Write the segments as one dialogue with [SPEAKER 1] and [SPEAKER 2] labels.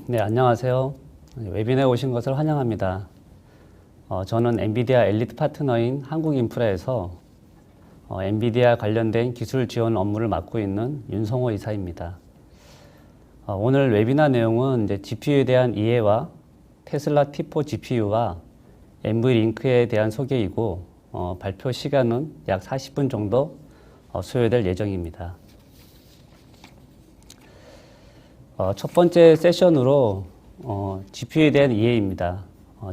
[SPEAKER 1] 네, 안녕하세요. 웨비나에 오신 것을 환영합니다. 저는 엔비디아 엘리트 파트너인 한국인프라에서 엔비디아 관련된 기술 지원 업무를 맡고 있는 윤성호 이사입니다. 오늘 웨비나 내용은 이제 GPU에 대한 이해와 테슬라 T4 GPU와 NVLin크에 대한 소개이고 발표 시간은 약 40분 정도 소요될 예정입니다. 첫 번째 세션으로 GPU에 대한 이해입니다.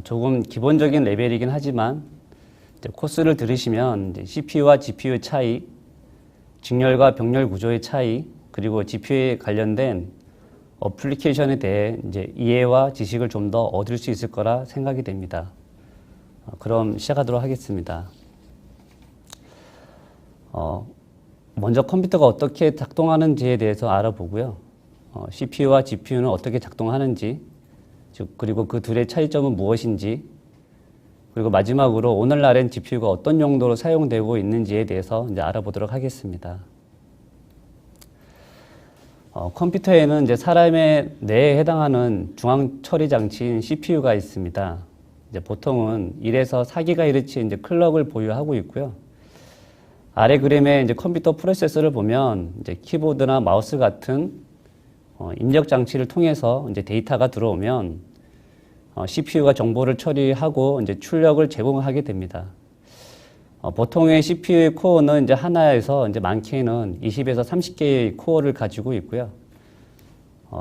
[SPEAKER 1] 조금 기본적인 레벨이긴 하지만 코스를 들으시면 CPU와 GPU 차이, 직렬과 병렬 구조의 차이, 그리고 GPU에 관련된 어플리케이션에 대해 이해와 지식을 좀 더 얻을 수 있을 거라 생각이 됩니다. 그럼 시작하도록 하겠습니다. 먼저 컴퓨터가 어떻게 작동하는지에 대해서 알아보고요. CPU와 GPU는 어떻게 작동하는지, 그리고 그 둘의 차이점은 무엇인지, 그리고 마지막으로 오늘날엔 GPU가 어떤 용도로 사용되고 있는지에 대해서 이제 알아보도록 하겠습니다. 컴퓨터에는 이제 사람의 뇌에 해당하는 중앙 처리 장치인 CPU가 있습니다. 이제 보통은 1에서 4GHz 이제 클럭을 보유하고 있고요. 아래 그림에 이제 컴퓨터 프로세서를 보면 이제 키보드나 마우스 같은 입력 장치를 통해서 이제 데이터가 들어오면 CPU가 정보를 처리하고 이제 출력을 제공하게 됩니다. 보통의 CPU의 코어는 이제 하나에서 이제 많게는 20에서 30개의 코어를 가지고 있고요.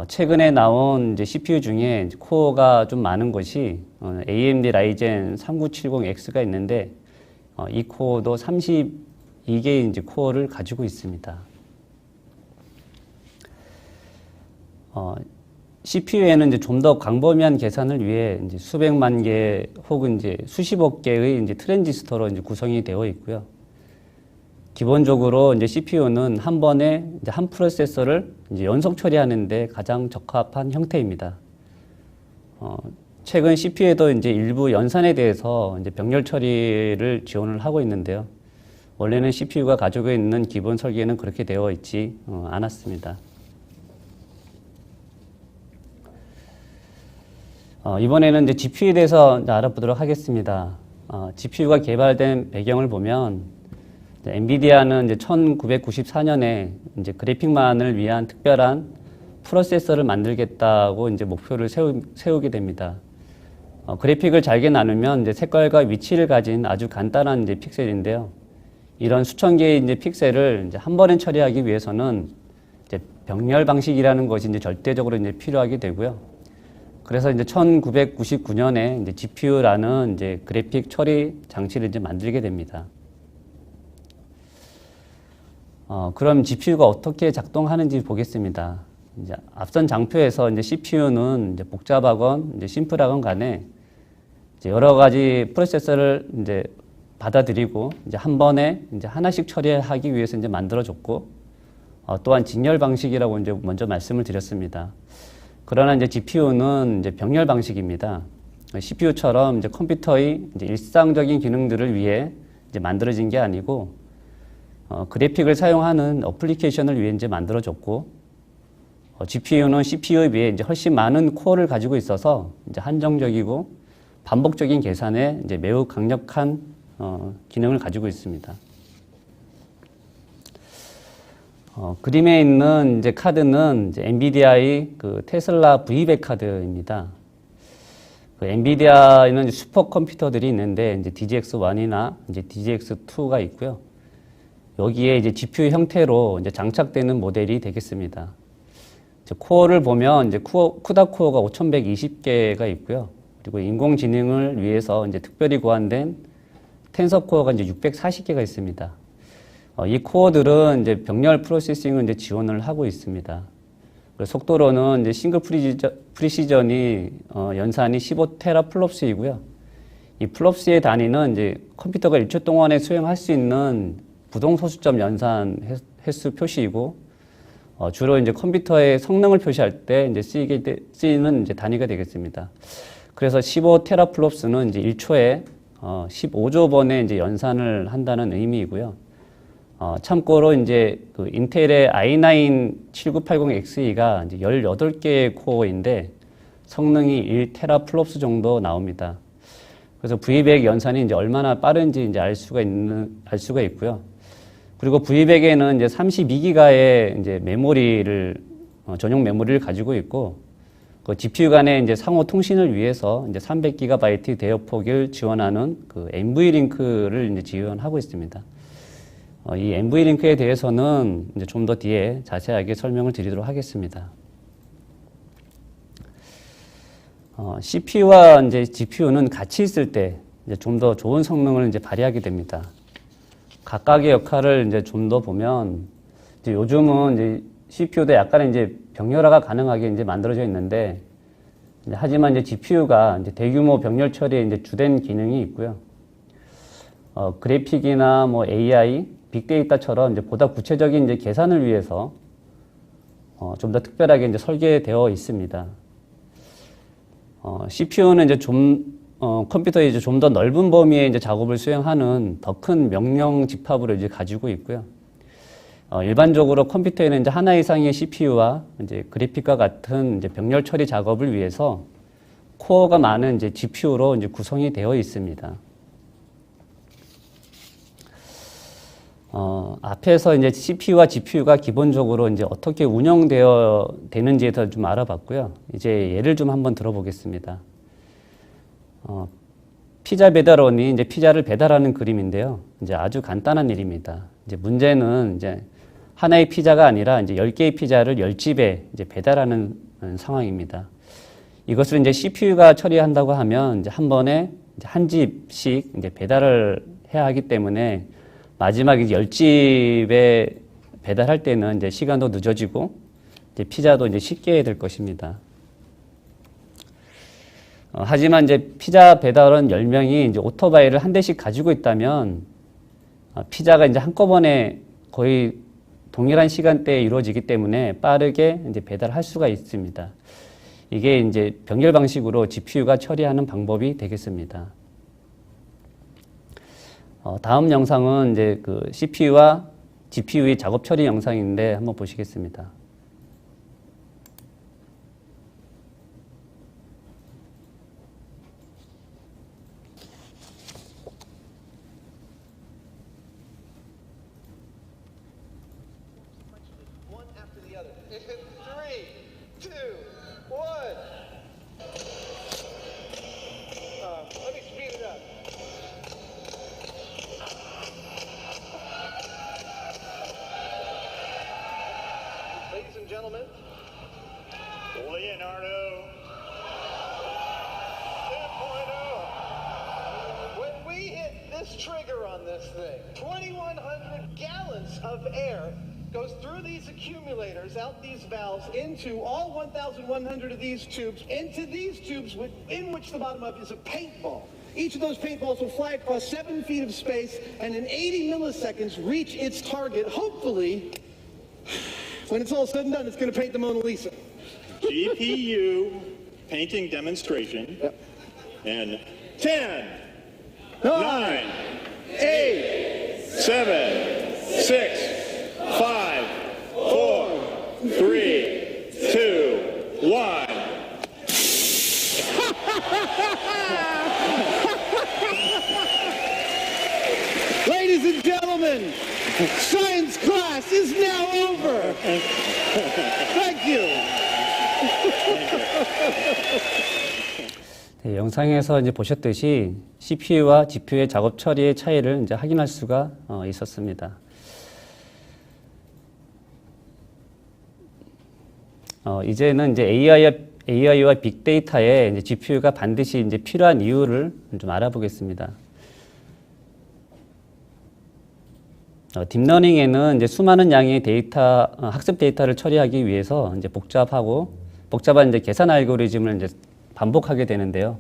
[SPEAKER 1] 최근에 나온 이제 CPU 중에 이제 코어가 좀 많은 것이 AMD 라이젠 3970X가 있는데 이 코어도 32개의 이제 코어를 가지고 있습니다. CPU에는 이제 좀 더 광범위한 계산을 위해 이제 수백만 개 혹은 이제 수십억 개의 이제 트랜지스터로 이제 구성이 되어 있고요. 기본적으로 이제 CPU는 한 번에 이제 한 프로세서를 이제 연속 처리하는데 가장 적합한 형태입니다. 최근 CPU에도 이제 일부 연산에 대해서 이제 병렬 처리를 지원을 하고 있는데요. 원래는 CPU가 가지고 있는 기본 설계는 그렇게 되어 있지 않았습니다. 이번에는 이제 GPU에 대해서 이제 알아보도록 하겠습니다. GPU가 개발된 배경을 보면 엔비디아는 이제 1994년에 이제 그래픽만을 위한 특별한 프로세서를 만들겠다고 이제 목표를 세우게 됩니다. 그래픽을 잘게 나누면 이제 색깔과 위치를 가진 아주 간단한 이제 픽셀인데요. 이런 수천 개의 이제 픽셀을 이제 한 번에 처리하기 위해서는 이제 병렬 방식이라는 것이 이제 절대적으로 이제 필요하게 되고요. 그래서 이제 1999년에 이제 GPU라는 이제 그래픽 처리 장치를 이제 만들게 됩니다. 그럼 GPU가 어떻게 작동하는지 보겠습니다. 이제 앞선 장표에서 이제 CPU는 이제 복잡하건 이제 심플하건 간에 이제 여러 가지 프로세서를 이제 받아들이고 이제 한 번에 이제 하나씩 처리하기 위해서 이제 만들어졌고, 또한 직렬 방식이라고 이제 먼저 말씀을 드렸습니다. 그러나 이제 GPU는 이제 병렬 방식입니다. CPU처럼 이제 컴퓨터의 이제 일상적인 기능들을 위해 이제 만들어진 게 아니고, 그래픽을 사용하는 어플리케이션을 위해 이제 만들어졌고, GPU는 CPU에 비해 이제 훨씬 많은 코어를 가지고 있어서 이제 한정적이고 반복적인 계산에 이제 매우 강력한 기능을 가지고 있습니다. 그림에 있는 이제 카드는 이제 엔비디아의 그 테슬라 V100 카드입니다. 그 엔비디아에는 이제 슈퍼 컴퓨터들이 있는데 이제 DGX1이나 이제 DGX2가 있고요. 여기에 이제 GPU 형태로 이제 장착되는 모델이 되겠습니다. 이제 코어를 보면 이제 쿠다 코어가 5120개가 있고요. 그리고 인공지능을 위해서 이제 특별히 고안된 텐서 코어가 이제 640개가 있습니다. 이 코어들은 이제 병렬 프로세싱을 이제 지원을 하고 있습니다. 속도로는 이제 싱글 프리시전이 연산이 15테라플롭스이고요. 이 플롭스의 단위는 이제 컴퓨터가 1초 동안에 수행할 수 있는 부동소수점 연산 횟수 표시이고, 주로 이제 컴퓨터의 성능을 표시할 때 이제 쓰이는 이제 단위가 되겠습니다. 그래서 15테라플롭스는 이제 1초에 15조 번의 이제 연산을 한다는 의미이고요. 참고로 이제 그 인텔의 i9 7980Xe가 이제 18개의 코어인데 성능이 1테라플롭스 정도 나옵니다. 그래서 V100 연산이 이제 얼마나 빠른지 이제 알 수가 있고요. 그리고 V100에는 이제 32기가의 이제 메모리를 전용 메모리를 가지고 있고, 그 GPU 간의 이제 상호 통신을 위해서 이제 300GB 대역폭을 지원하는 그 NVLink를 이제 지원하고 있습니다. 이 NVLink에 대해서는 이제 좀 더 뒤에 자세하게 설명을 드리도록 하겠습니다. CPU와 이제 GPU는 같이 있을 때 이제 좀 더 좋은 성능을 이제 발휘하게 됩니다. 각각의 역할을 이제 좀 더 보면, 이제 요즘은 이제 CPU도 약간의 이제 병렬화가 가능하게 이제 만들어져 있는데, 하지만 이제 GPU가 이제 대규모 병렬 처리에 이제 주된 기능이 있고요. 그래픽이나 뭐 AI, 빅데이터처럼 이제 보다 구체적인 이제 계산을 위해서 좀 더 특별하게 이제 설계되어 있습니다. CPU는 이제 컴퓨터에 이제 좀 더 넓은 범위의 이제 작업을 수행하는 더 큰 명령 집합으로 이제 가지고 있고요. 일반적으로 컴퓨터에는 이제 하나 이상의 CPU와 이제 그래픽과 같은 이제 병렬 처리 작업을 위해서 코어가 많은 이제 GPU로 이제 구성이 되어 있습니다. 앞에서 이제 CPU와 GPU가 기본적으로 이제 어떻게 운영되어 되는지에 대해서 좀 알아봤고요. 이제 예를 좀 한번 들어보겠습니다. 피자 배달원이 이제 피자를 배달하는 그림인데요. 이제 아주 간단한 일입니다. 이제 문제는 이제 하나의 피자가 아니라 이제 10개의 피자를 10집에 이제 배달하는 상황입니다. 이것을 이제 CPU가 처리한다고 하면 이제 한 번에 이제 한 집씩 이제 배달을 해야 하기 때문에 마지막 10집에 배달할 때는 이제 시간도 늦어지고 이제 피자도 이제 쉽게 될 것입니다. 하지만 이제 피자 배달원 10명이 이제 오토바이를 한 대씩 가지고 있다면 피자가 이제 한꺼번에 거의 동일한 시간대에 이루어지기 때문에 빠르게 이제 배달할 수가 있습니다. 이게 이제 병렬 방식으로 GPU가 처리하는 방법이 되겠습니다. 다음 영상은 이제 그 CPU와 GPU의 작업 처리 영상인데 한번 보시겠습니다.
[SPEAKER 2] Gentlemen, Leonardo 2.0. When we hit this trigger on this thing, 2,100 gallons of air goes through these accumulators, out these valves, into all 1,100 of these tubes, into these tubes in which the bottom of is a paintball. Each of those paintballs will fly across 7 feet of space and in 80 milliseconds reach its target, hopefully. When it's all said and done, it's going to paint the Mona Lisa.
[SPEAKER 3] GPU painting demonstration.
[SPEAKER 2] Yep.
[SPEAKER 3] In 10,
[SPEAKER 2] 9,
[SPEAKER 3] 8, 7, 6, 5, 4, 3, 2, 1.
[SPEAKER 2] Ladies and gentlemen, science class is now over. Thank you.
[SPEAKER 1] 네, 영상에서 이제 보셨듯이 CPU와 GPU의 작업 처리의 차이를 이제 확인할 수가 있었습니다. 이제는 이제 AI와 빅데이터에 이제 GPU가 반드시 이제 필요한 이유를 좀 알아보겠습니다. 딥러닝에는 이제 수많은 양의 학습 데이터를 처리하기 위해서 이제 복잡한 이제 계산 알고리즘을 이제 반복하게 되는데요.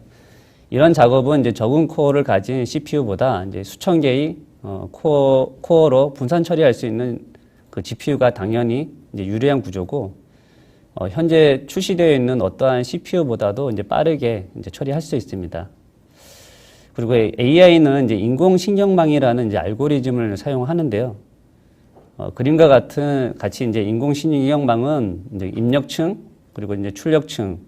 [SPEAKER 1] 이런 작업은 이제 적은 코어를 가진 CPU보다 이제 수천 개의 코어로 분산 처리할 수 있는 그 GPU가 당연히 이제 유리한 구조고, 현재 출시되어 있는 어떠한 CPU보다도 이제 빠르게 이제 처리할 수 있습니다. 그리고 AI는 이제 인공신경망이라는 이제 알고리즘을 사용하는데요. 그림과 같이 이제 인공신경 이용망은 이제 입력층 그리고 이제 출력층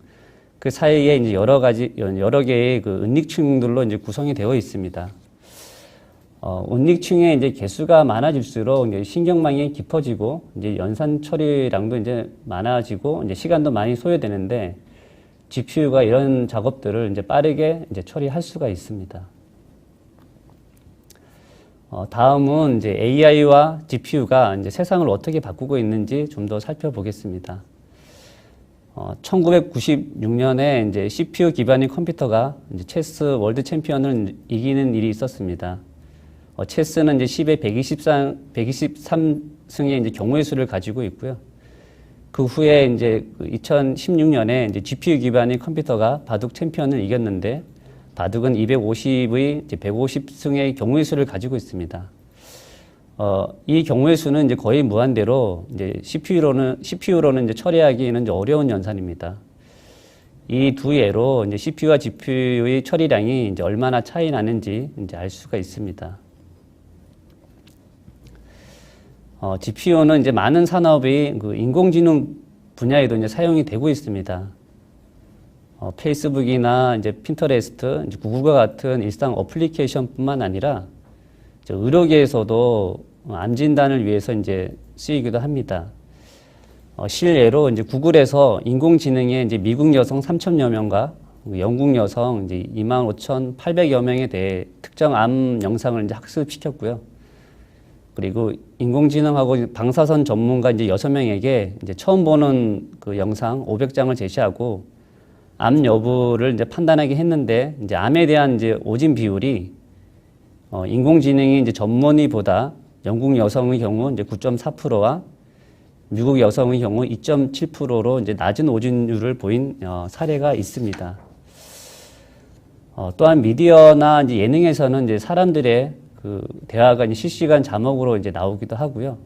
[SPEAKER 1] 그 사이에 이제 여러 개의 그 은닉층들로 이제 구성이 되어 있습니다. 은닉층의 이제 개수가 많아질수록 이제 신경망이 깊어지고 이제 연산 처리량도 이제 많아지고 이제 시간도 많이 소요되는데 GPU가 이런 작업들을 이제 빠르게 이제 처리할 수가 있습니다. 다음은 이제 AI와 GPU가 이제 세상을 어떻게 바꾸고 있는지 좀 더 살펴보겠습니다. 1996년에 이제 CPU 기반의 컴퓨터가 이제 체스 월드 챔피언을 이기는 일이 있었습니다. 체스는 이제 10에 123승의 이제 경우의 수를 가지고 있고요. 그 후에 이제 2016년에 이제 GPU 기반의 컴퓨터가 바둑 챔피언을 이겼는데 바둑은 250의 이제 150승의 경우의 수를 가지고 있습니다. 이 경우의 수는 이제 거의 무한대로 이제 CPU로는 이제 처리하기는 이제 어려운 연산입니다. 이 두 예로 이제 CPU와 GPU의 처리량이 이제 얼마나 차이 나는지 이제 알 수가 있습니다. GPU는 이제 많은 산업의 그 인공지능 분야에도 이제 사용이 되고 있습니다. 페이스북이나 이제 핀터레스트, 이제 구글과 같은 일상 어플리케이션뿐만 아니라 의료계에서도 암 진단을 위해서 이제 쓰이기도 합니다. 실례로 이제 구글에서 인공지능에 이제 미국 여성 3,000여 명과 영국 여성 이제 25,800여 명에 대해 특정 암 영상을 이제 학습시켰고요. 그리고 인공지능하고 방사선 전문가 이제 6명에게 이제 처음 보는 그 영상 500장을 제시하고 암 여부를 이제 판단하게 했는데 이제 암에 대한 이제 오진 비율이 인공지능이 이제 전문의보다 영국 여성의 경우 이제 9.4%와 미국 여성의 경우 2.7%로 이제 낮은 오진율을 보인 사례가 있습니다. 또한 미디어나 이제 예능에서는 이제 사람들의 그 대화가 이제 실시간 자막으로 이제 나오기도 하고요.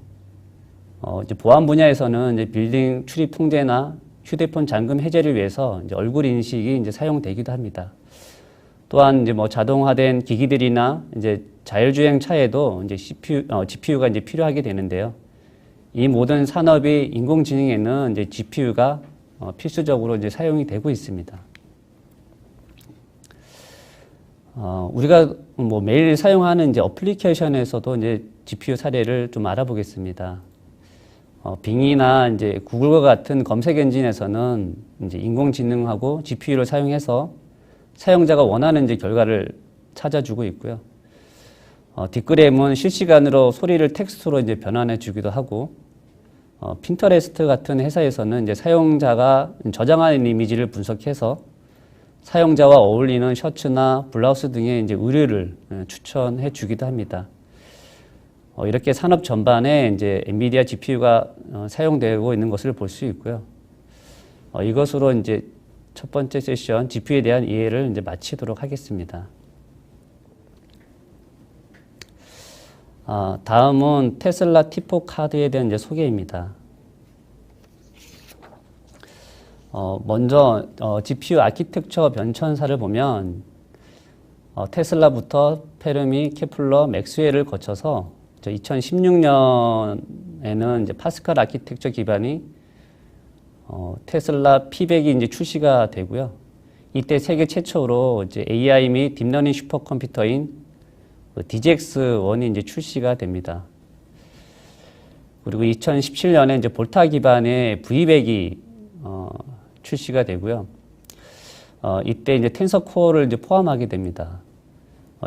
[SPEAKER 1] 이제 보안 분야에서는 이제 빌딩 출입 통제나 휴대폰 잠금 해제를 위해서 이제 얼굴 인식이 이제 사용되기도 합니다. 또한 이제 뭐 자동화된 기기들이나 이제 자율주행 차에도 이제 GPU가 이제 필요하게 되는데요. 이 모든 산업이 인공지능에는 이제 GPU가 필수적으로 이제 사용이 되고 있습니다. 우리가 뭐 매일 사용하는 이제 어플리케이션에서도 이제 GPU 사례를 좀 알아보겠습니다. 빙이나 이제 구글과 같은 검색 엔진에서는 이제 인공지능하고 GPU를 사용해서 사용자가 원하는 이제 결과를 찾아주고 있고요. 뒷그램은 실시간으로 소리를 텍스트로 이제 변환해 주기도 하고, 핀터레스트 같은 회사에서는 이제 사용자가 저장한 이미지를 분석해서 사용자와 어울리는 셔츠나 블라우스 등의 이제 의류를 추천해 주기도 합니다. 이렇게 산업 전반에 이제 엔비디아 GPU가 사용되고 있는 것을 볼 수 있고요. 이것으로 이제 첫 번째 세션 GPU에 대한 이해를 이제 마치도록 하겠습니다. 다음은 테슬라 T4 카드에 대한 이제 소개입니다. 먼저 GPU 아키텍처 변천사를 보면 테슬라부터 페르미, 케플러, 맥스웰을 거쳐서 2016년에는 이제 파스칼 아키텍처 기반이 테슬라 P100이 이제 출시가 되고요. 이때 세계 최초로 이제 AI 및 딥러닝 슈퍼컴퓨터인 DGX-1이 이제 출시가 됩니다. 그리고 2017년에 이제 볼타 기반의 V100이 출시가 되고요. 이때 이제 텐서 코어를 이제 포함하게 됩니다.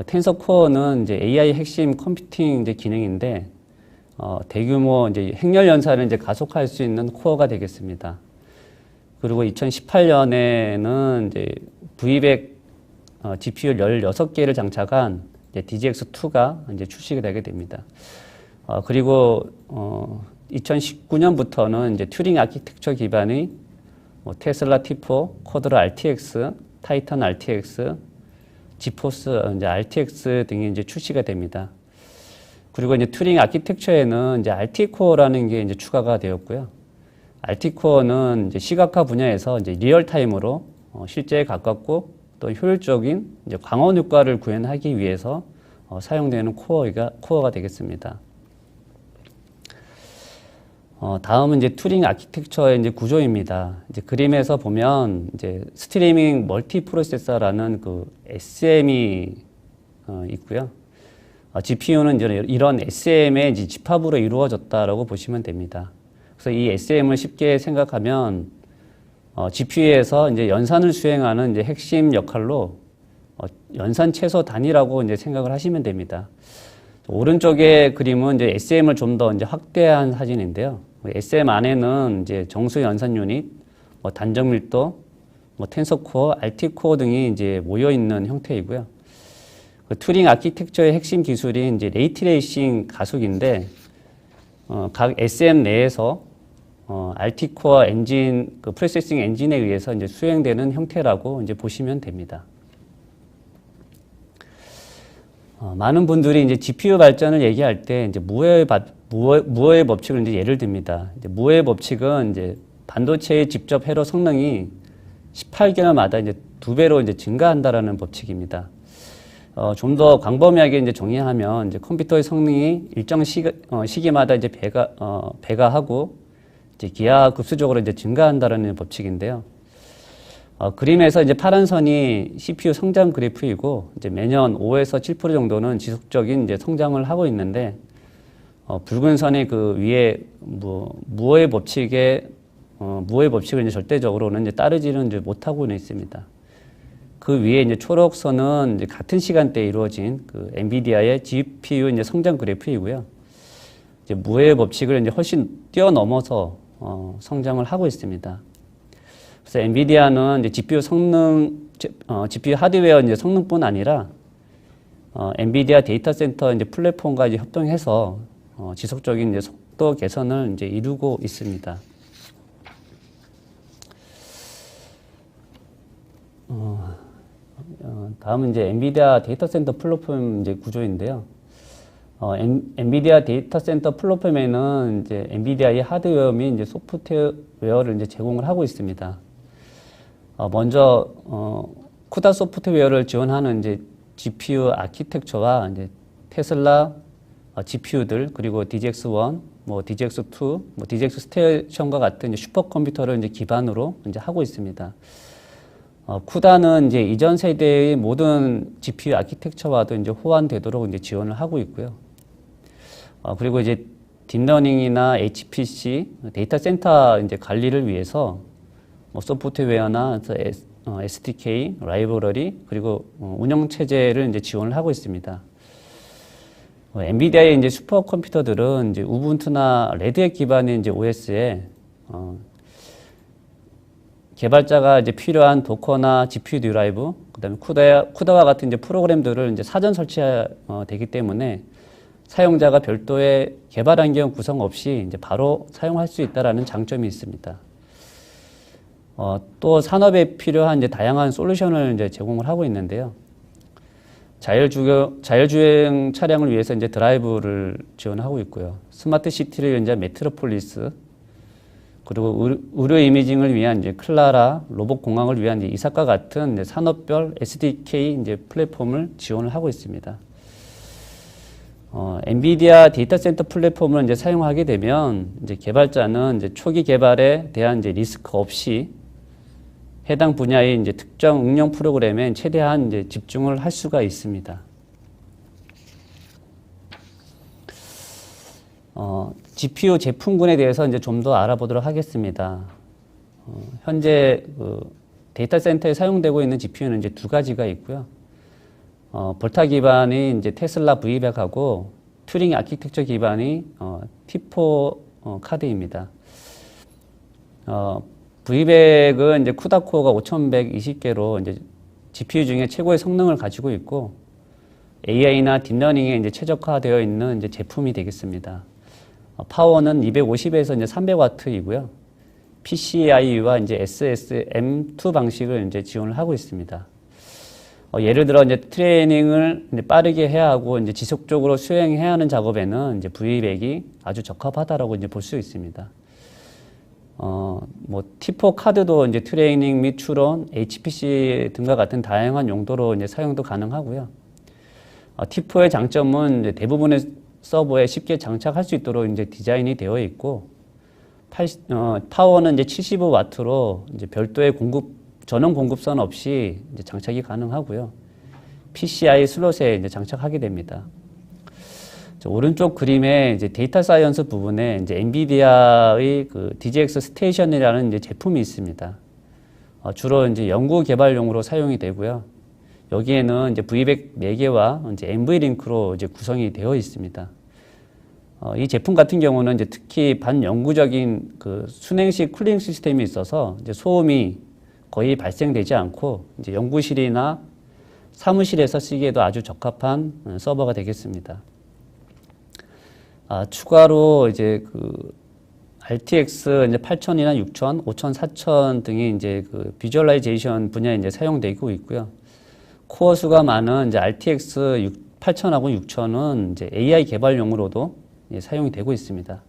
[SPEAKER 1] 텐서 코어는 이제 AI 핵심 컴퓨팅 이제 기능인데 대규모 이제 행렬 연산을 이제 가속할 수 있는 코어가 되겠습니다. 그리고 2018년에는 이제 V100 GPU 16개를 장착한 이제 DGX2가 이제 출시가 되게 됩니다. 그리고 2019년부터는 이제 튜링 아키텍처 기반의 테슬라 T4, 쿼드라 RTX, 타이탄 RTX, 지포스 이제 RTX 등이 이제 출시가 됩니다. 그리고 이제 튜링 아키텍처에는 이제 RT 코어라는 게 이제 추가가 되었고요. RT 코어는 이제 시각화 분야에서 이제 리얼 타임으로 실제에 가깝고 또 효율적인 이제 광원 효과를 구현하기 위해서 사용되는 코어가 되겠습니다. 다음은 이제 투링 아키텍처의 이제 구조입니다. 이제 그림에서 보면 이제 스트리밍 멀티 프로세서라는 그 SM이 있고요. GPU는 이제 이런 SM의 이제 집합으로 이루어졌다라고 보시면 됩니다. 그래서 이 SM을 쉽게 생각하면 GPU에서 이제 연산을 수행하는 이제 핵심 역할로 연산 최소 단위라고 이제 생각을 하시면 됩니다. 오른쪽의 그림은 이제 SM을 좀 더 이제 확대한 사진인데요. SM 안에는 이제 정수 연산 유닛, 단정 밀도, 텐서 코어, RT 코어 등이 이제 모여 있는 형태이고요. 그 투링 아키텍처의 핵심 기술이 이제 레이트레이싱 가속인데, 각 SM 내에서 RT 코어 엔진, 그 프로세싱 엔진에 의해서 이제 수행되는 형태라고 이제 보시면 됩니다. 많은 분들이 이제 GPU 발전을 얘기할 때 이제 무어의 법칙을 이제 예를 듭니다. 이제 무어의 법칙은 이제 반도체의 직접 회로 성능이 18개월마다 이제 2배로 이제 증가한다라는 법칙입니다. 좀 더 광범위하게 이제 정의하면 이제 컴퓨터의 성능이 일정 시기마다 이제 배가하고 이제 기하급수적으로 이제 증가한다라는 법칙인데요. 그림에서 이제 파란 선이 CPU 성장 그래프이고 이제 매년 5에서 7% 정도는 지속적인 이제 성장을 하고 있는데 붉은 선이 그 위에 무어의 법칙을 이제 절대적으로는 이제 따르지는 이제 못하고 있습니다. 그 위에 이제 초록 선은 이제 같은 시간대에 이루어진 그 엔비디아의 GPU 이제 성장 그래프이고요. 이제 무어의 법칙을 이제 훨씬 뛰어넘어서 성장을 하고 있습니다. 그래서 엔비디아는 이제 GPU 하드웨어 이제 성능뿐 아니라 엔비디아 데이터 센터 이제 플랫폼과 이제 협동해서 지속적인 이제 속도 개선을 이제 이루고 있습니다. 다음은 이제 엔비디아 데이터 센터 플랫폼 이제 구조인데요. 엔비디아 데이터 센터 플랫폼에는 이제 엔비디아의 하드웨어 및 이제 소프트웨어를 이제 제공을 하고 있습니다. 먼저 쿠다 소프트웨어를 지원하는 이제 GPU 아키텍처와 이제 테슬라 GPU들 그리고 DGX1, DGX2, DGX 스테이션과 같은 이제 슈퍼컴퓨터를 이제 기반으로 이제 하고 있습니다. 쿠다는 이제 이전 세대의 모든 GPU 아키텍처와도 이제 호환되도록 이제 지원을 하고 있고요. 그리고 이제 딥러닝이나 HPC 데이터 센터 이제 관리를 위해서 소프트웨어나 SDK, 라이브러리 그리고 운영 체제를 이제 지원을 하고 있습니다. 엔비디아의 이제 슈퍼컴퓨터들은 이제 우분투나 레드햇 기반의 이제 OS에 개발자가 이제 필요한 도커나 GPU 드라이브, 그다음에 쿠다와 같은 이제 프로그램들을 이제 사전 설치되기 때문에 사용자가 별도의 개발 환경 구성 없이 이제 바로 사용할 수 있다라는 장점이 있습니다. 또 산업에 필요한 이제 다양한 솔루션을 이제 제공을 하고 있는데요. 자율주행 차량을 위해서 이제 드라이브를 지원하고 있고요. 스마트 시티를 위한 메트로폴리스, 그리고 의료 이미징을 위한 이제 클라라, 로봇 공항을 위한 이제 이삭과 같은 이제 산업별 SDK 이제 플랫폼을 지원을 하고 있습니다. 엔비디아 데이터 센터 플랫폼을 이제 사용하게 되면 이제 개발자는 이제 초기 개발에 대한 이제 리스크 없이 해당 분야의 이제 특정 응용 프로그램에 최대한 이제 집중을 할 수가 있습니다. GPU 제품군에 대해서 이제 좀 더 알아보도록 하겠습니다. 현재 그 데이터 센터에 사용되고 있는 GPU는 이제 두 가지가 있고요. 볼타 기반의 이제 테슬라 V100하고 튜링 아키텍처 기반의 T4 카드입니다. V100은 이제 쿠다 코어가 5120개로 이제 GPU 중에 최고의 성능을 가지고 있고 AI나 딥러닝에 이제 최적화되어 있는 이제 제품이 되겠습니다. 파워는 250에서 이제 300W이고요. PCIE와 이제 SSM2 방식을 이제 지원을 하고 있습니다. 예를 들어 이제 트레이닝을 이제 빠르게 해야 하고 이제 지속적으로 수행해야 하는 작업에는 이제 V100이 아주 적합하다라고 이제 볼 수 있습니다. T4 카드도 이제 트레이닝 및 추론, HPC 등과 같은 다양한 용도로 이제 사용도 가능하고요. T4의 장점은 이제 대부분의 서버에 쉽게 장착할 수 있도록 이제 디자인이 되어 있고, 파워는 이제 75W로 이제 별도의 전원 공급선 없이 이제 장착이 가능하고요. PCI 슬롯에 이제 장착하게 됩니다. 오른쪽 그림에 이제 데이터 사이언스 부분에 이제 엔비디아의 그 DGX 스테이션이라는 이제 제품이 있습니다. 주로 이제 연구 개발용으로 사용이 되고요. 여기에는 이제 V100 4개와 이제 NV링크로 이제 구성이 되어 있습니다. 이 제품 같은 경우는 이제 특히 반영구적인 그 순행식 쿨링 시스템이 있어서 이제 소음이 거의 발생되지 않고 이제 연구실이나 사무실에서 쓰기에도 아주 적합한 서버가 되겠습니다. 추가로 이제 그 RTX 이제 8000이나 6000, 5000, 4000 등이 이제 그 비주얼라이제이션 분야에 이제 사용되고 있고요. 코어 수가 많은 이제 RTX 8000하고 6000은 이제 AI 개발용으로도 사용이 되고 있습니다.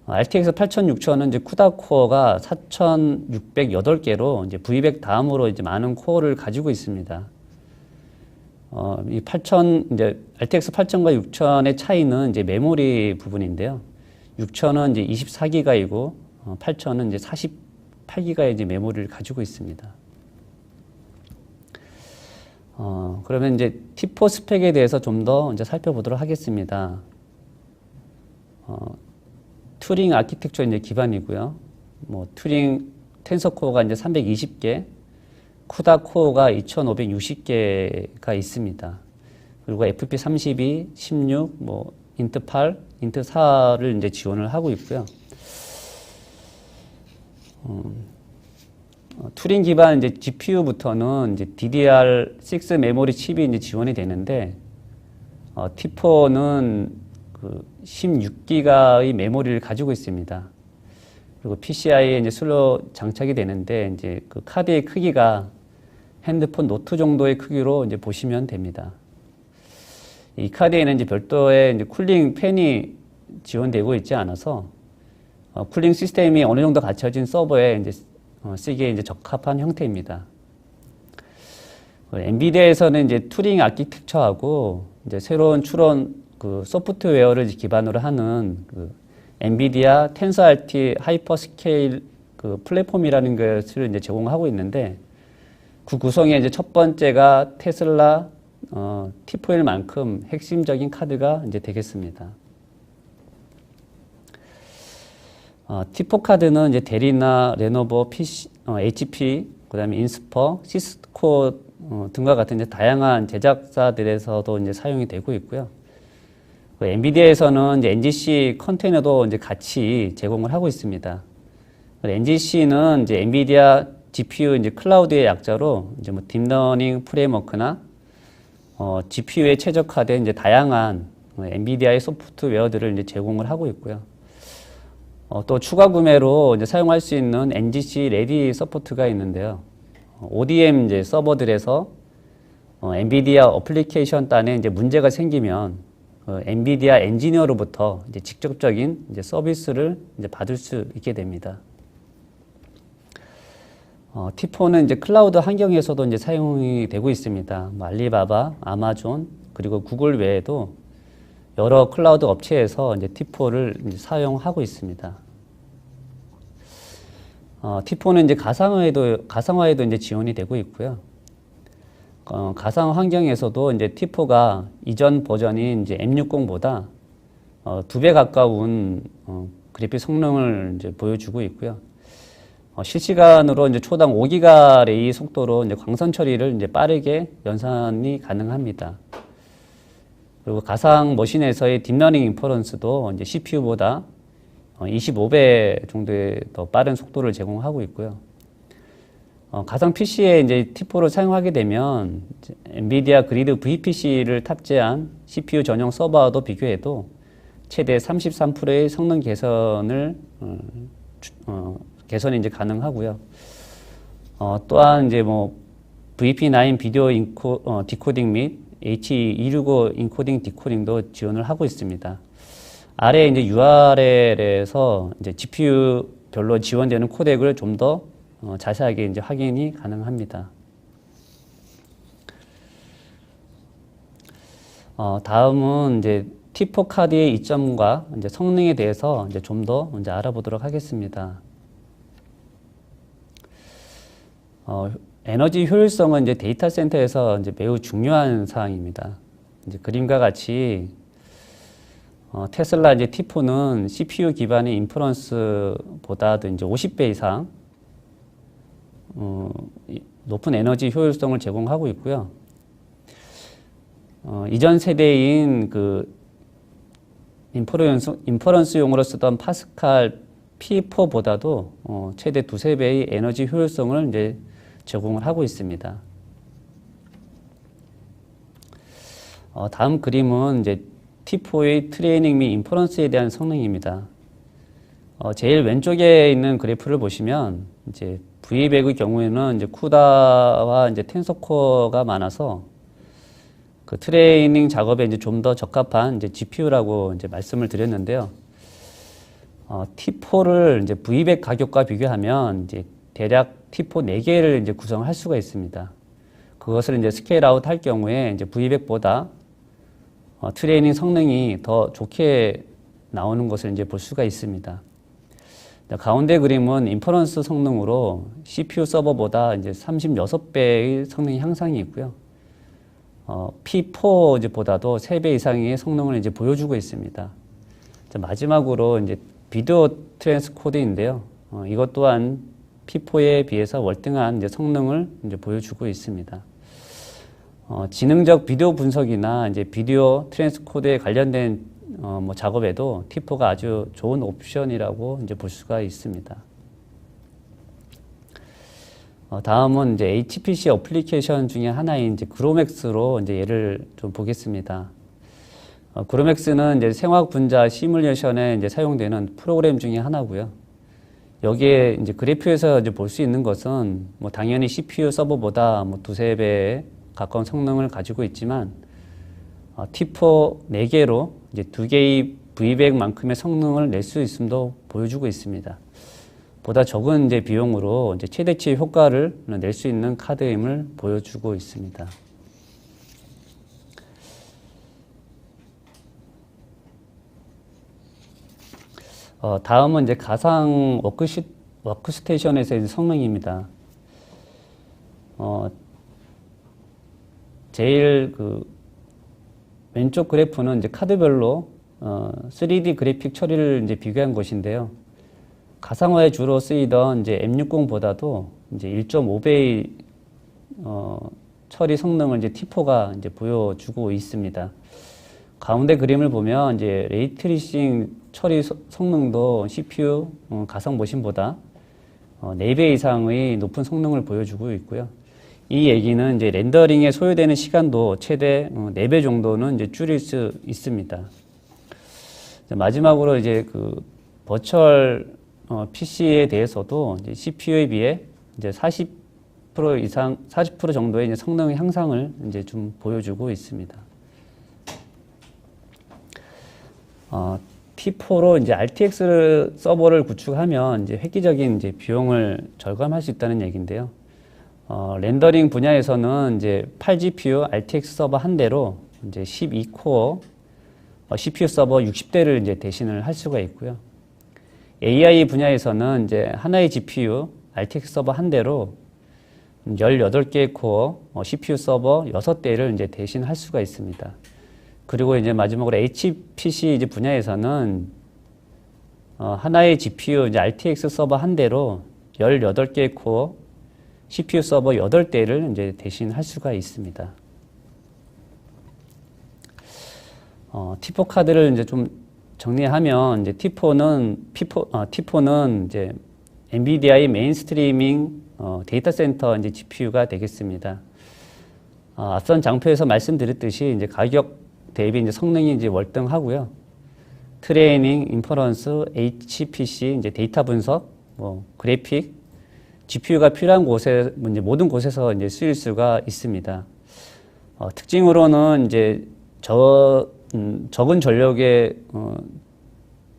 [SPEAKER 1] RTX 8000, 6000은 이제 쿠다 코어가 4608개로 이제 V100 다음으로 이제 많은 코어를 가지고 있습니다. 이 8000, 이제 RTX 8000과 6000의 차이는 이제 메모리 부분인데요. 6000은 이제 24기가이고, 8000은 이제 48기가의 이제 메모리를 가지고 있습니다. 그러면 이제 T4 스펙에 대해서 좀 더 이제 살펴보도록 하겠습니다. 튜링 아키텍처 이제 기반이고요. 뭐 튜링 텐서 코어가 이제 320개, 쿠다 코어가 2560개가 있습니다. 그리고 FP32, 16, 뭐 인트 8, 인트 4를 이제 지원을 하고 있고요. 튜링 기반 이제 GPU부터는 이제 DDR6 메모리 칩이 이제 지원이 되는데, T4는 그 16기가의 메모리를 가지고 있습니다. 그리고 PCI에 이제 슬롯 장착이 되는데, 이제 그 카드의 크기가 핸드폰 노트 정도의 크기로 이제 보시면 됩니다. 이 카드에는 이제 별도의 이제 쿨링 팬이 지원되고 있지 않아서, 쿨링 시스템이 어느 정도 갖춰진 서버에 이제 쓰기에 이제 적합한 형태입니다. 엔비디아에서는 이제 튜링 아키텍처하고 이제 새로운 추론 그 소프트웨어를 기반으로 하는 그 엔비디아 텐서RT 하이퍼스케일 그 플랫폼이라는 것을 이제 제공하고 있는데, 그 구성의 이제 첫 번째가 테슬라 T4일 만큼 핵심적인 카드가 이제 되겠습니다. T4 카드는 이제 델이나 레노버, HP, 그다음에 인스퍼, 시스코 등과 같은 이제 다양한 제작사들에서도 이제 사용이 되고 있고요. 엔비디아에서는 이제 NGC 컨테이너도 이제 같이 제공을 하고 있습니다. NGC는 이제 엔비디아 GPU 이제 클라우드의 약자로 이제 뭐 딥러닝 프레임워크나 GPU에 최적화된 이제 다양한 엔비디아의 소프트웨어들을 이제 제공을 하고 있고요. 또 추가 구매로 이제 사용할 수 있는 NGC 레디 서포트가 있는데요. ODM 이제 서버들에서 엔비디아 어플리케이션 단에 이제 문제가 생기면 엔비디아 엔지니어로부터 이제 직접적인 이제 서비스를 이제 받을 수 있게 됩니다. T4는 이제 클라우드 환경에서도 이제 사용이 되고 있습니다. 뭐 알리바바, 아마존, 그리고 구글 외에도 여러 클라우드 업체에서 이제 T4를 이제 사용하고 있습니다. T4는 이제 가상화에도 이제 지원이 되고 있고요. 가상 환경에서도 이제 T4가 이전 버전인 이제 M60보다 2배 가까운 그래픽 성능을 이제 보여주고 있고요. 실시간으로 이제 초당 5기가 레이 속도로 이제 광선 처리를 이제 빠르게 연산이 가능합니다. 그리고 가상 머신에서의 딥러닝 인퍼런스도 이제 CPU보다 25배 정도의 더 빠른 속도를 제공하고 있고요. 가상 PC에 이제 T4를 사용하게 되면 엔비디아 그리드 VPC를 탑재한 CPU 전용 서버와도 비교해도 최대 33%의 성능 개선이 이제 가능하고요. 또한 이제 뭐 VP9 비디오 디코딩 및 H265 인코딩 디코딩도 지원을 하고 있습니다. 아래 이제 URL에서 이제 GPU 별로 지원되는 코덱을 좀 더 자세하게 이제 확인이 가능합니다. 다음은 이제 T4 카드의 이점과 이제 성능에 대해서 이제 좀 더 이제 알아보도록 하겠습니다. 에너지 효율성은 이제 데이터 센터에서 이제 매우 중요한 사항입니다. 이제 그림과 같이 테슬라 이제 T4는 CPU 기반의 인퍼런스보다도 이제 50배 이상 높은 에너지 효율성을 제공하고 있고요. 이전 세대인 그 인퍼런스용으로 쓰던 파스칼 P4보다도 최대 2~3배의 에너지 효율성을 이제 제공을 하고 있습니다. 다음 그림은 이제 T4의 트레이닝 및 인퍼런스에 대한 성능입니다. 제일 왼쪽에 있는 그래프를 보시면 이제 V100의 경우에는 이제 쿠다와 이제 텐서코어가 많아서 그 트레이닝 작업에 이제 좀 더 적합한 이제 GPU라고 이제 말씀을 드렸는데요. T4를 이제 V100 가격과 비교하면 이제 대략 T4 4개를 이제 구성할 수가 있습니다. 그것을 이제 스케일 아웃 할 경우에 이제 V100보다 트레이닝 성능이 더 좋게 나오는 것을 이제 볼 수가 있습니다. 가운데 그림은 인퍼런스 성능으로 CPU 서버보다 이제 36배의 성능 향상이 있고요. P4 이제 보다도 3배 이상의 성능을 이제 보여주고 있습니다. 마지막으로 이제 비디오 트랜스코더인데요. 이것 또한 P4에 비해서 월등한 이제 성능을 이제 보여주고 있습니다. 지능적 비디오 분석이나 이제 비디오 트랜스코더에 관련된 뭐 작업에도 T4가 아주 좋은 옵션이라고 이제 볼 수가 있습니다. 다음은 이제 HPC 어플리케이션 중에 하나인 이제 그로맥스로 이제 예를 좀 보겠습니다. 그로맥스는 이제 생화학 분자 시뮬레이션에 이제 사용되는 프로그램 중에 하나고요. 여기에 이제 그래프에서 이제 볼 수 있는 것은 뭐 당연히 CPU 서버보다 뭐 2~3배에 가까운 성능을 가지고 있지만 T4 4개로 이제 2개의 V100만큼의 성능을 낼 수 있음도 보여주고 있습니다. 보다 적은 이제 비용으로 이제 최대치의 효과를 낼 수 있는 카드임을 보여주고 있습니다. 다음은 이제 가상 워크스테이션에서의 성능입니다. 제일 그 왼쪽 그래프는 이제 카드별로 3D 그래픽 처리를 이제 비교한 것인데요. 가상화에 주로 쓰이던 이제 M60보다도 이제 1.5배의 처리 성능을 이제 T4가 이제 보여주고 있습니다. 가운데 그림을 보면 이제 레이트레이싱 처리 성능도 CPU 가상 머신보다 4배 이상의 높은 성능을 보여주고 있고요. 이 얘기는 이제 렌더링에 소요되는 시간도 최대 4배 정도는 이제 줄일 수 있습니다. 마지막으로 이제 그 버추얼 PC에 대해서도 이제 CPU에 비해 이제 40% 이상, 40% 정도의 이제 성능 향상을 이제 좀 보여주고 있습니다. T4로 이제 RTX 서버를 구축하면 이제 획기적인 이제 비용을 절감할 수 있다는 얘기인데요. 렌더링 분야에서는 이제 8GPU RTX 서버 한 대로 이제 12코어 CPU 서버 60대를 이제 대신을 할 수가 있고요. AI 분야에서는 이제 하나의 GPU RTX 서버 한 대로 18개의 코어 CPU 서버 6대를 이제 대신할 수가 있습니다. 그리고 이제 마지막으로 HPC 이제 분야에서는 하나의 GPU 이제 RTX 서버 한 대로 18개의 코어 CPU 서버 8대를 이제 대신할 수가 있습니다. T4 카드를 이제 좀 정리하면 이제 T4는 이제 엔비디아의 메인스트리밍 데이터 센터 이제 GPU가 되겠습니다. 앞선 장표에서 말씀드렸듯이 이제 가격 대비 이제 성능이 이제 월등하고요. 트레이닝, 인퍼런스, HPC, 이제 데이터 분석, 뭐 그래픽, GPU가 필요한 곳에 이제 모든 곳에서 이제 쓰일 수가 있습니다. 특징으로는 이제 적은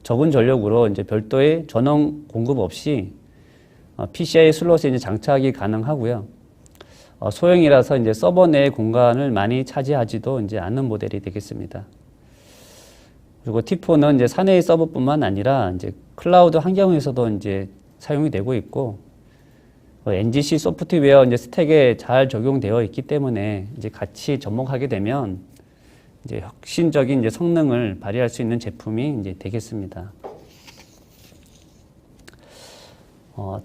[SPEAKER 1] 전력으로 이제 별도의 전원 공급 없이 PCI 슬롯에 이제 장착이 가능하고요. 소형이라서 이제 서버 내 공간을 많이 차지하지도 이제 않는 모델이 되겠습니다. 그리고 T4는 이제 사내의 서버뿐만 아니라 이제 클라우드 환경에서도 이제 사용이 되고 있고, NGC 소프트웨어 이제 스택에 잘 적용되어 있기 때문에 이제 같이 접목하게 되면 이제 혁신적인 이제 성능을 발휘할 수 있는 제품이 이제 되겠습니다.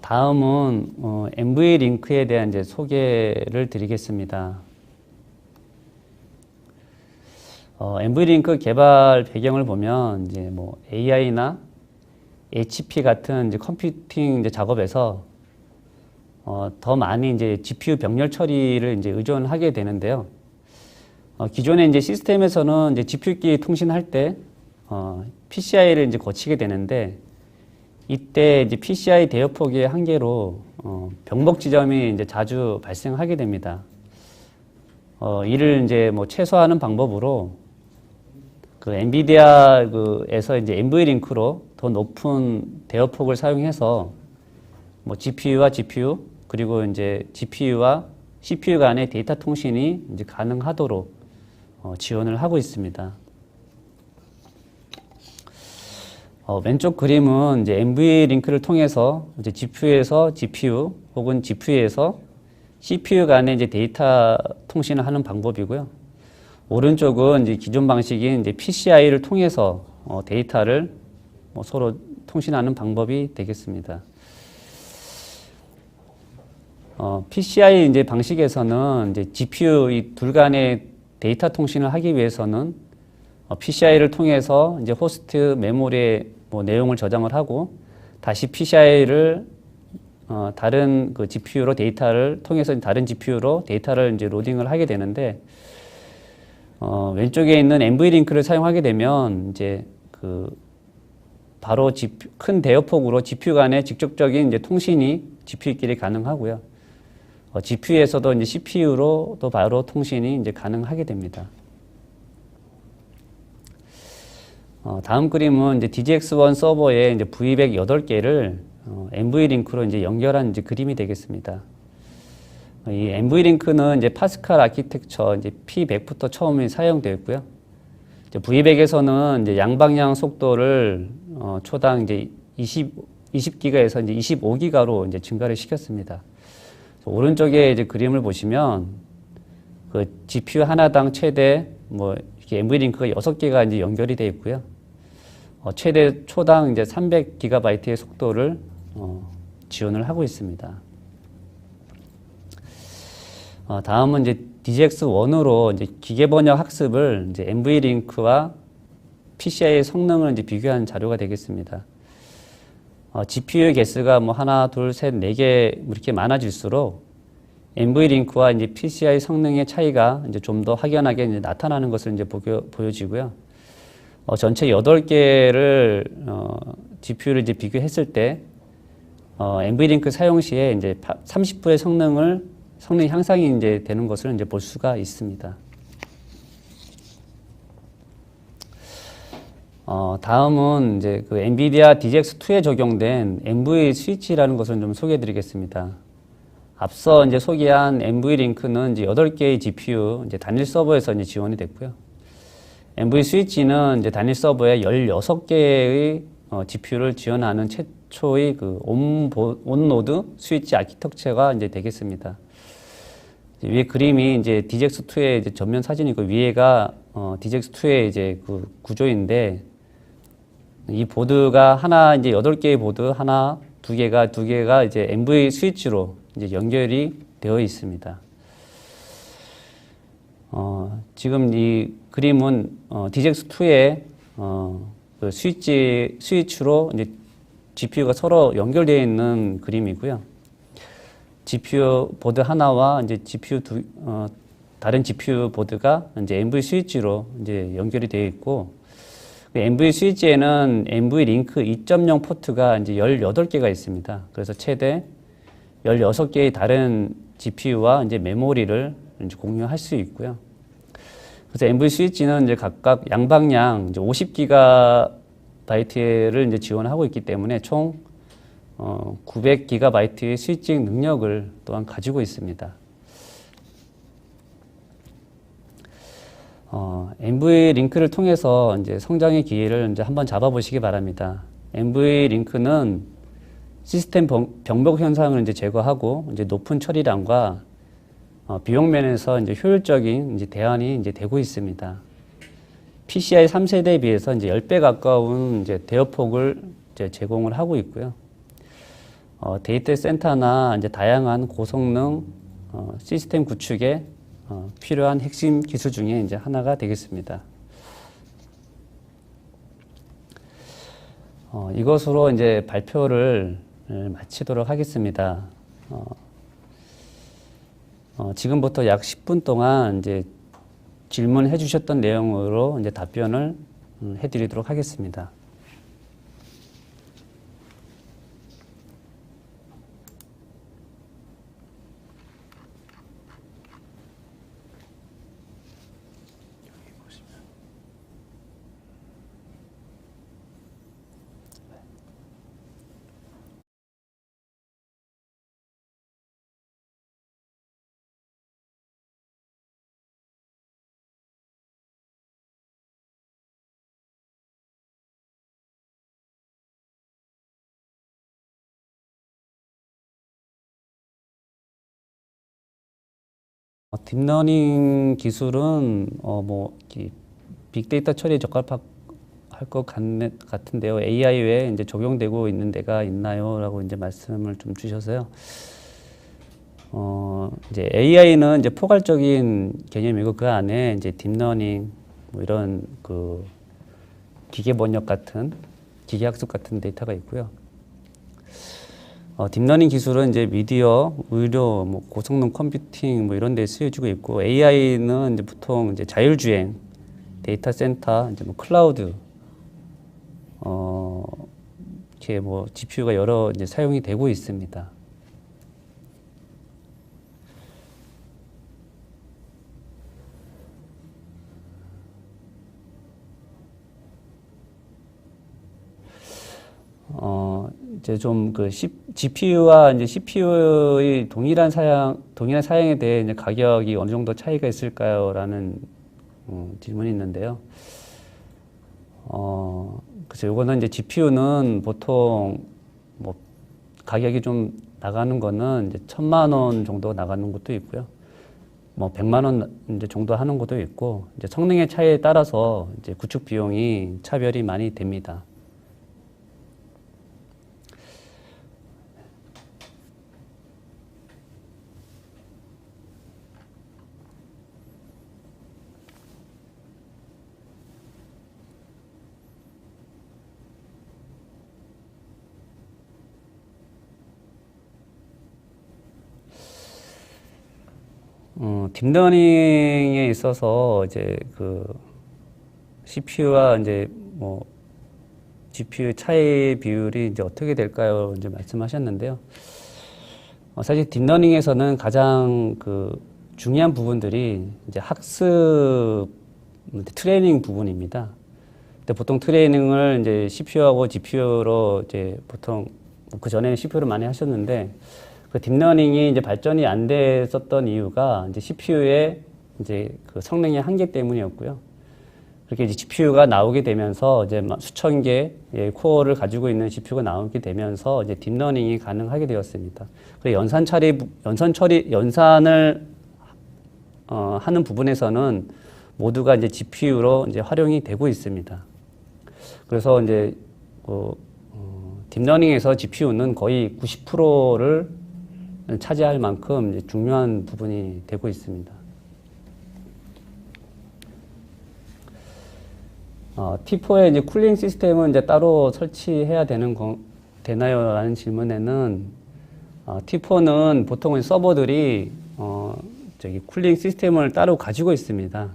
[SPEAKER 1] 다음은 NVLink에 대한 이제 소개를 드리겠습니다. NVLink 개발 배경을 보면 이제 뭐 AI나 HP 같은 이제 컴퓨팅 이제 작업에서 더 많이 이제 GPU 병렬 처리를 이제 의존하게 되는데요. 기존의 이제 시스템에서는 이제 GPU끼리 통신할 때 PCI를 이제 거치게 되는데, 이때 이제 PCI 대역폭의 한계로 병목 지점이 이제 자주 발생하게 됩니다. 이를 이제 뭐 최소화하는 방법으로 그 엔비디아에서 이제 NVLink로 더 높은 대역폭을 사용해서 뭐 GPU와 GPU 그리고 이제 GPU와 CPU 간의 데이터 통신이 이제 가능하도록 지원을 하고 있습니다. 왼쪽 그림은 이제 NVLink를 통해서 이제 GPU에서 GPU 혹은 GPU에서 CPU 간의 이제 데이터 통신을 하는 방법이고요. 오른쪽은 이제 기존 방식인 이제 PCI를 통해서 데이터를 뭐 서로 통신하는 방법이 되겠습니다. PCI 이제 방식에서는 이제 GPU 이 둘 간의 데이터 통신을 하기 위해서는 PCI를 통해서 이제 호스트 메모리에 뭐 내용을 저장을 하고 다시 PCI를 다른 그 GPU로 데이터를 통해서 다른 GPU로 데이터를 이제 로딩을 하게 되는데, 왼쪽에 있는 NVLink를 사용하게 되면 이제 그 바로 큰 대역폭으로 GPU 간의 직접적인 이제 통신이 GPU끼리 가능하고요. GPU에서도 이제 CPU로 또 바로 통신이 이제 가능하게 됩니다. 다음 그림은 이제 DGX1 서버에 이제 V100 8개를 NVLink로 이제 연결한 이제 그림이 되겠습니다. 이 NVLink는 이제 파스칼 아키텍처 이제 P100부터 처음에 사용되었고요. 이제 V100에서는 이제 양방향 속도를 초당 이제 20기가에서 이제 25기가로 이제 증가를 시켰습니다. 오른쪽에 이제 그림을 보시면 그 GPU 하나당 최대 뭐 이렇게 NVLink가 6개가 이제 연결이 되어 있고요. 최대 초당 이제 300GB의 속도를 지원을 하고 있습니다. 다음은 이제 DGX1으로 이제 기계 번역 학습을 이제 NVLink와 PCI의 성능을 이제 비교한 자료가 되겠습니다. GPU의 개수가 뭐 하나, 둘, 셋, 4개 이렇게 많아질수록 NVLink와 이제 PCI 성능의 차이가 이제 좀 더 확연하게 이제 나타나는 것을 이제 보여지고요. 전체 8개를 GPU를 이제 비교했을 때 NVLink 사용 시에 이제 30%의 성능 향상이 이제 되는 것을 이제 볼 수가 있습니다. 다음은 이제 그 엔비디아 DGX2에 적용된 NV 스위치라는 것을 좀 소개해 드리겠습니다. 앞서 이제 소개한 NVLink는 이제 8개의 GPU 이제 단일 서버에서 이제 지원이 됐고요. NV 스위치는 이제 단일 서버에 16개의 GPU를 지원하는 최초의 그 온노드 스위치 아키텍처가 이제 되겠습니다. 위에 그림이 이제 DGX2의 이제 전면 사진이고, 위에가 DGX2의 이제 그 구조인데, 이 보드가 하나 이제 8개의 보드 하나, 두 개가 이제 NV 스위치로 이제 연결이 되어 있습니다. 지금 이 그림은 DGX2의 그 스위치로 이제 GPU가 서로 연결되어 있는 그림이고요. GPU 보드 하나와 이제 다른 GPU 보드가 이제 NV 스위치로 이제 연결이 되어 있고, NV 스위치에는 NVLink 2.0 포트가 이제 18개가 있습니다. 그래서 최대 16개의 다른 GPU와 이제 메모리를 이제 공유할 수 있고요. 그래서 NV 스위치는 이제 각각 양방향 이제 50GB를 이제 지원하고 있기 때문에 총 900GB의 스위칭 능력을 또한 가지고 있습니다. NV 링크를 통해서 이제 성장의 기회를 이제 한번 잡아보시기 바랍니다. NV 링크는 시스템 병목 현상을 이제 제거하고 이제 높은 처리량과 비용 면에서 이제 효율적인 이제 대안이 이제 되고 있습니다. PCI 3세대에 비해서 이제 10배 가까운 이제 대역폭을 이제 제공을 하고 있고요. 데이터 센터나 이제 다양한 고성능 시스템 구축에 필요한 핵심 기술 중에 이제 하나가 되겠습니다. 이것으로 이제 발표를 마치도록 하겠습니다. 지금부터 약 10분 동안 이제 질문해 주셨던 내용으로 이제 답변을 해드리도록 하겠습니다. 딥러닝 기술은 빅데이터 처리에 적합할 것 같은데요. AI 외에 이제 적용되고 있는 데가 있나요?라고 이제 말씀을 좀 주셔서요. 이제 AI는 이제 포괄적인 개념이고 그 안에 이제 딥러닝 뭐 이런 그 기계 번역 같은 기계 학습 같은 데이터가 있고요. 딥러닝 기술은 이제 미디어, 의료, 뭐 고성능 컴퓨팅 뭐 이런 데 쓰여지고 있고 AI는 이제 보통 이제 자율주행, 데이터 센터, 이제 뭐 클라우드, 이렇게 뭐 GPU가 여러 이제 사용이 되고 있습니다. 이제 좀 그 GPU와 이제 CPU의 동일한 사양에 대해 이제 가격이 어느 정도 차이가 있을까요?라는 질문이 있는데요. 그래서 요거는 이제 GPU는 보통 뭐 가격이 좀 나가는 거는 이제 1,000만 원 정도 나가는 것도 있고요. 뭐 100만 원 이제 정도 하는 것도 있고 이제 성능의 차이에 따라서 이제 구축 비용이 차별이 많이 됩니다. 딥러닝에 있어서 이제 그 CPU와 이제 뭐 GPU 차이 비율이 이제 어떻게 될까요? 이제 말씀하셨는데요. 사실 딥러닝에서는 가장 그 중요한 부분들이 이제 학습 트레이닝 부분입니다. 근데 보통 트레이닝을 이제 CPU하고 GPU로 이제 보통 그 전에는 CPU를 많이 하셨는데 그 딥러닝이 이제 발전이 안 됐었던 이유가 이제 CPU의 이제 그 성능의 한계 때문이었고요. 그렇게 이제 GPU가 나오게 되면서 이제 수천 개의 코어를 가지고 있는 GPU가 나오게 되면서 이제 딥러닝이 가능하게 되었습니다. 그리고 연산을 하는 부분에서는 모두가 이제 GPU로 이제 활용이 되고 있습니다. 그래서 이제 딥러닝에서 GPU는 거의 90%를 차지할 만큼 이제 중요한 부분이 되고 있습니다. T4의 이제 쿨링 시스템은 이제 따로 설치해야 되나요? 라는 질문에는 T4는 보통은 서버들이 쿨링 시스템을 따로 가지고 있습니다.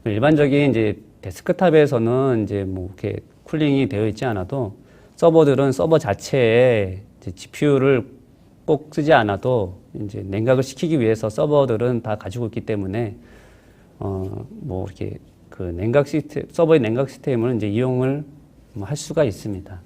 [SPEAKER 1] 일반적인 이제 데스크탑에서는 이제 뭐 이렇게 쿨링이 되어 있지 않아도 서버들은 서버 자체에 이제 GPU를 꼭 쓰지 않아도 이제 냉각을 시키기 위해서 서버들은 다 가지고 있기 때문에 뭐 이렇게 그 냉각 시스템, 서버의 냉각 시스템을 이제 이용을 할 수가 있습니다.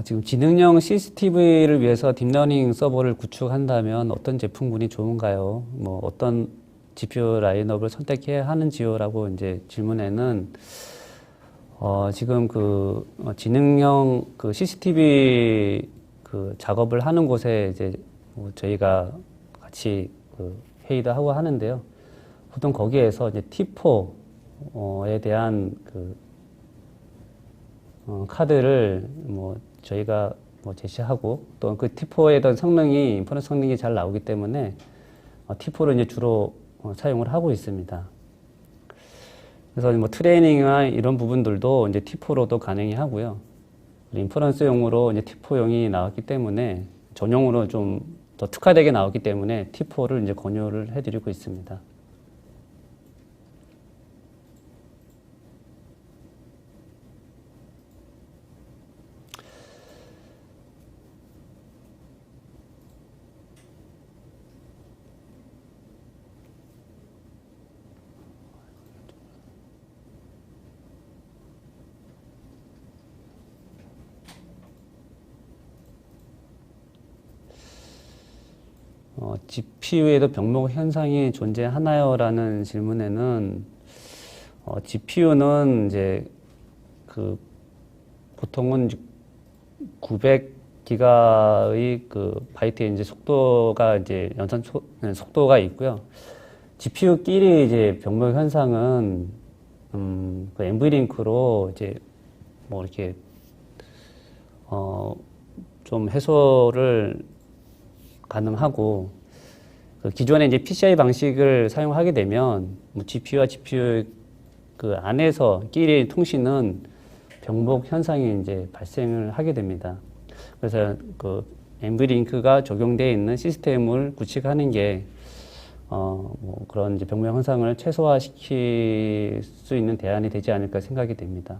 [SPEAKER 1] 지금 지능형 CCTV를 위해서 딥러닝 서버를 구축한다면 어떤 제품군이 좋은가요? 뭐 어떤 GPU 라인업을 선택해야 하는지요라고 이제 질문에는 지금 지능형 CCTV 작업을 하는 곳에 이제 뭐 저희가 같이 회의도 하고 하는데요. 보통 거기에서 이제 T4에 대한 카드를 뭐 저희가 뭐 제시하고 또 그 T4에 대한 성능이 인퍼런스 성능이 잘 나오기 때문에 T4를 이제 주로 사용을 하고 있습니다. 그래서 뭐 트레이닝이나 이런 부분들도 이제 T4로도 가능히 하고요. 인퍼런스용으로 이제 T4용이 나왔기 때문에 전용으로 좀 더 특화되게 나왔기 때문에 T4를 이제 권유를 해드리고 있습니다. GPU에도 병목 현상이 존재하나요? 라는 질문에는, GPU는 이제 보통은 900기가의 바이트의 이제 속도가 이제 연산 속도가 있고요. GPU끼리 이제 병목 현상은, NVLink로 이제 뭐 이렇게, 좀 해소를 가능하고, 기존에 이제 PCI 방식을 사용하게 되면 뭐 GPU와 GPU 안에서 끼리 통신은 병목 현상이 이제 발생을 하게 됩니다. 그래서 NVLink가 적용되어 있는 시스템을 구축하는 게 뭐 그런 이제 병목 현상을 최소화시킬 수 있는 대안이 되지 않을까 생각이 됩니다.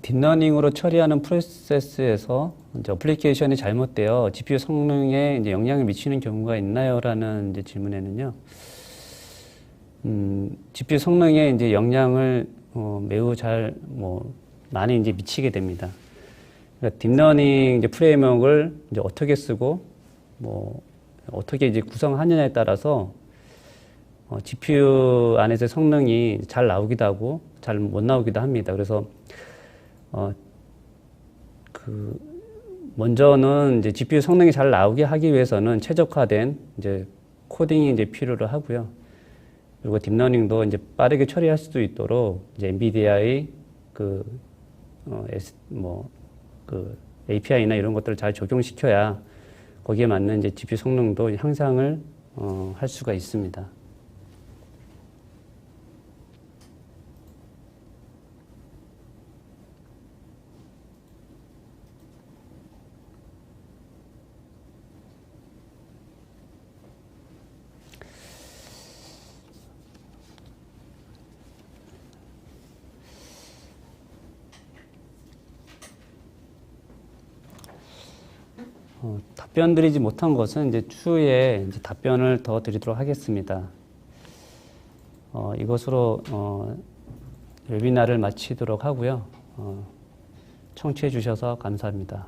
[SPEAKER 1] 딥러닝으로 처리하는 프로세스에서 이제 어플리케이션이 잘못되어 GPU 성능에 이제 영향을 미치는 경우가 있나요? 라는 이제 질문에는요. GPU 성능에 이제 영향을 매우 많이 이제 미치게 됩니다. 그러니까 딥러닝 이제 프레임워크를 이제 어떻게 쓰고 어떻게 이제 구성하느냐에 따라서 GPU 안에서 성능이 잘 나오기도 하고 잘 못 나오기도 합니다. 그래서 먼저는 이제 GPU 성능이 잘 나오게 하기 위해서는 최적화된 이제 코딩이 이제 필요로 하고요. 그리고 딥러닝도 이제 빠르게 처리할 수 있도록 이제 엔비디아의 API나 이런 것들을 잘 적용시켜야 거기에 맞는 이제 GPU 성능도 향상을 할 수가 있습니다. 답변 드리지 못한 것은 이제 추후에 이제 답변을 더 드리도록 하겠습니다. 이것으로 웨비나를 마치도록 하고요. 청취해 주셔서 감사합니다.